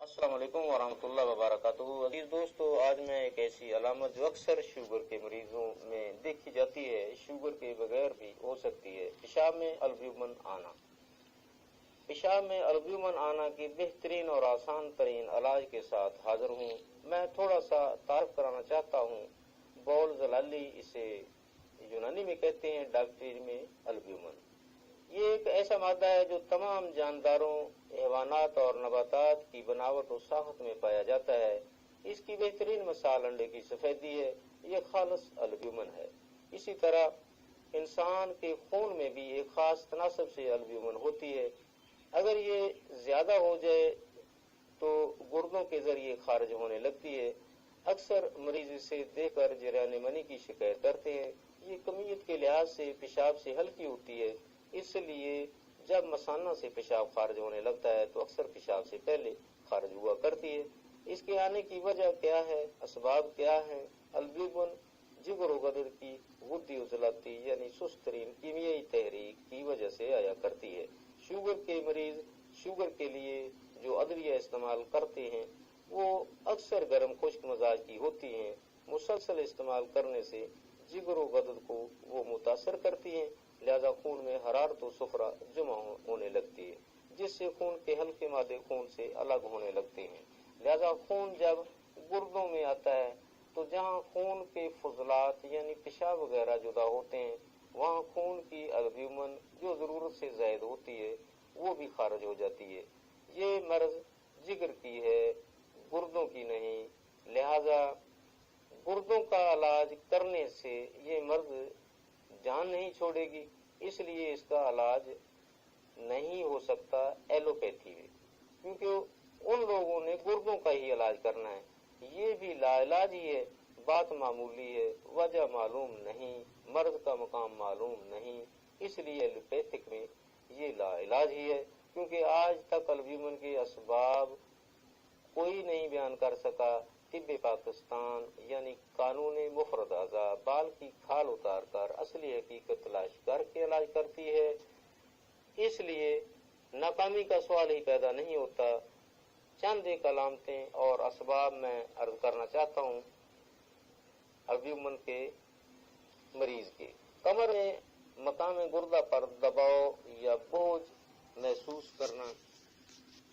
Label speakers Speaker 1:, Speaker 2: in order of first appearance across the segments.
Speaker 1: السلام علیکم ورحمۃ اللہ وبرکاتہ۔ عزیز دوستو، آج میں ایک ایسی علامت جو اکثر شوگر کے مریضوں میں دیکھی جاتی ہے، شوگر کے بغیر بھی ہو سکتی ہے، پیشاب میں البیومن آنا۔ پیشاب میں البیومن آنا کی بہترین اور آسان ترین علاج کے ساتھ حاضر ہوں۔ میں تھوڑا سا تعارف کرانا چاہتا ہوں۔ بول زلالی اسے یونانی میں کہتے ہیں، ڈاکٹری میں البیومن۔ یہ ایک ایسا مادہ ہے جو تمام جانداروں، حیوانات اور نباتات کی بناوٹ و ساخت میں پایا جاتا ہے۔ اس کی بہترین مثال انڈے کی سفیدی ہے، یہ خالص البیومن ہے۔ اسی طرح انسان کے خون میں بھی ایک خاص تناسب سے البیومن ہوتی ہے۔ اگر یہ زیادہ ہو جائے تو گردوں کے ذریعے خارج ہونے لگتی ہے۔ اکثر مریض اسے دیکھ کر جریان منی کی شکایت کرتے ہیں۔ یہ کمیت کے لحاظ سے پیشاب سے ہلکی ہوتی ہے، اس لیے جب مثانہ سے پیشاب خارج ہونے لگتا ہے تو اکثر پیشاب سے پہلے خارج ہوا کرتی ہے۔ اس کے آنے کی وجہ کیا ہے، اسباب کیا ہیں؟ البیومن جگر و غدد کی غدی عضلاتی یعنی سست ترین کیمیائی تحریک کی وجہ سے آیا کرتی ہے۔ شوگر کے مریض شوگر کے لیے جو ادویہ استعمال کرتے ہیں وہ اکثر گرم خشک مزاج کی ہوتی ہیں۔ مسلسل استعمال کرنے سے جگر و غدد کو وہ متاثر کرتی ہیں، لہذا خون میں حرارت و صفرا جمع ہونے لگتی ہے، جس سے خون کے ہلکے مادے خون سے الگ ہونے لگتے ہیں۔ لہذا خون جب گردوں میں آتا ہے تو جہاں خون کے فضلات یعنی پیشاب وغیرہ جدا ہوتے ہیں، وہاں خون کی البیومن جو ضرورت سے زائد ہوتی ہے وہ بھی خارج ہو جاتی ہے۔ یہ مرض جگر کی ہے، گردوں کی نہیں، لہذا گردوں کا علاج کرنے سے یہ مرض جان نہیں چھوڑے گی، اس لیے اس کا علاج نہیں ہو سکتا ایلوپیتھی میں، کیونکہ ان لوگوں نے گردوں کا ہی علاج کرنا ہے۔ یہ بھی لا علاج ہی ہے، بات معمولی ہے، وجہ معلوم نہیں، مرض کا مقام معلوم نہیں، اس لیے ایلوپیتھک میں یہ لا علاج ہی ہے، کیونکہ آج تک البیومن کے اسباب کوئی نہیں بیان کر سکا۔ طب پاکستان یعنی قانون مفرد اعضاء بال کی کھال اتار کر اصلی حقیقت تلاش کر کے علاج کرتی ہے، اس لیے ناکامی کا سوال ہی پیدا نہیں ہوتا۔ چند ایک علامتیں اور اسباب میں عرض کرنا چاہتا ہوں البیومن کے مریض کے۔ کمر میں مقام گردہ پر دباؤ یا بوجھ محسوس کرنا،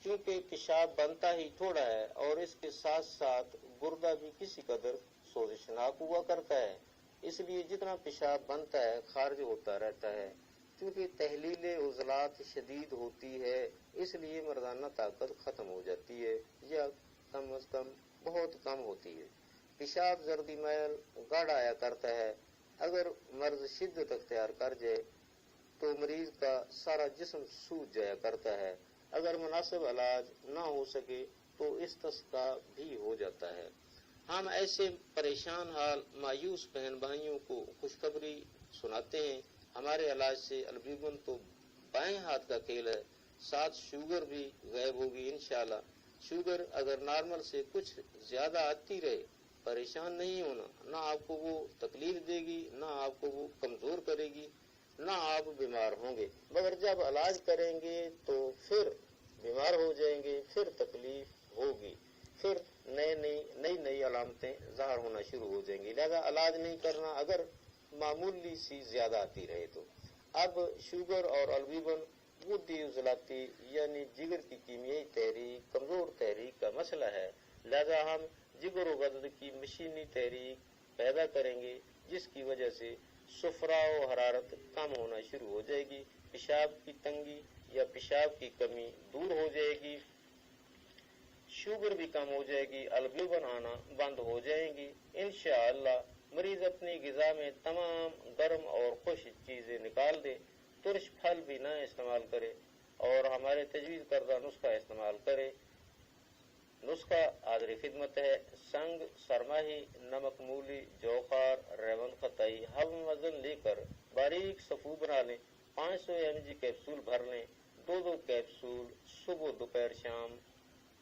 Speaker 1: کیونکہ پیشاب بنتا ہی تھوڑا ہے اور اس کے ساتھ ساتھ گردہ بھی کسی قدر سوزشناک ہوا کرتا ہے، اس لیے جتنا پیشاب بنتا ہے خارج ہوتا رہتا ہے۔ کیونکہ تحلیل عضلات شدید ہوتی ہے، اس لیے مردانہ طاقت ختم ہو جاتی ہے یا کم از کم بہت کم ہوتی ہے۔ پیشاب زردی میل گاڑھ آیا کرتا ہے۔ اگر مرض شدت اختیار کر جائے تو مریض کا سارا جسم سوج جایا کرتا ہے۔ اگر مناسب علاج نہ ہو سکے تو استسقاء بھی ہو جاتا ہے۔ ہم ایسے پریشان حال مایوس بہن بھائیوں کو خوشخبری سناتے ہیں، ہمارے علاج سے البیومن تو بائیں ہاتھ کا کھیل ہے، ساتھ شوگر بھی غائب ہوگی انشاءاللہ۔ شوگر اگر نارمل سے کچھ زیادہ آتی رہے، پریشان نہیں ہونا، نہ آپ کو وہ تکلیف دے گی، نہ آپ کو وہ کمزور کرے گی، نہ آپ بیمار ہوں گے، مگر جب علاج کریں گے تو پھر بیمار ہو جائیں گے، پھر تکلیف ہوگی، پھر نئی علامتیں ظاہر ہونا شروع ہو جائیں گی، لہذا علاج نہیں کرنا اگر معمولی سی زیادہ آتی رہے تو۔ اب شوگر اور البیومن غدی عضلاتی یعنی جگر کی کیمیائی تحریک کمزور تحریک کا مسئلہ ہے، لہذا ہم جگر و غدد کی مشینی تحریک پیدا کریں گے، جس کی وجہ سے صفرا و حرارت کم ہونا شروع ہو جائے گی، پیشاب کی تنگی یا پیشاب کی کمی دور ہو جائے گی، شوگر بھی کم ہو جائے گی، البیومن آنا بند ہو جائیں گی انشاءاللہ۔ مریض اپنی غذا میں تمام گرم اور خشک چیزیں نکال دے، ترش پھل بھی نہ استعمال کرے اور ہمارے تجویز کردہ نسخہ استعمال کرے۔ نسخہ حاضر خدمت ہے۔ سنگ، سرماہی، نمک مولی، جوخار، ریون خطائی، ہم وزن لے کر باریک صفو بنا لیں، 500 mg کیپسول بھر لیں، 2 کیپسول صبح دوپہر شام۔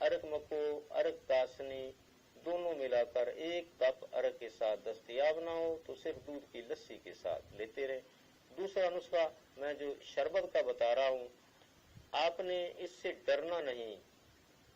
Speaker 1: ارک مکو، ارک کاسنی دونوں ملا کر 1 کپ ارک کے ساتھ دستیاب نہ ہو تو صرف دودھ کی لسی کے ساتھ لیتے رہیں۔ دوسرا نسخہ میں جو شربت کا بتا رہا ہوں، آپ نے اس سے ڈرنا نہیں،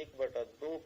Speaker 1: 1/2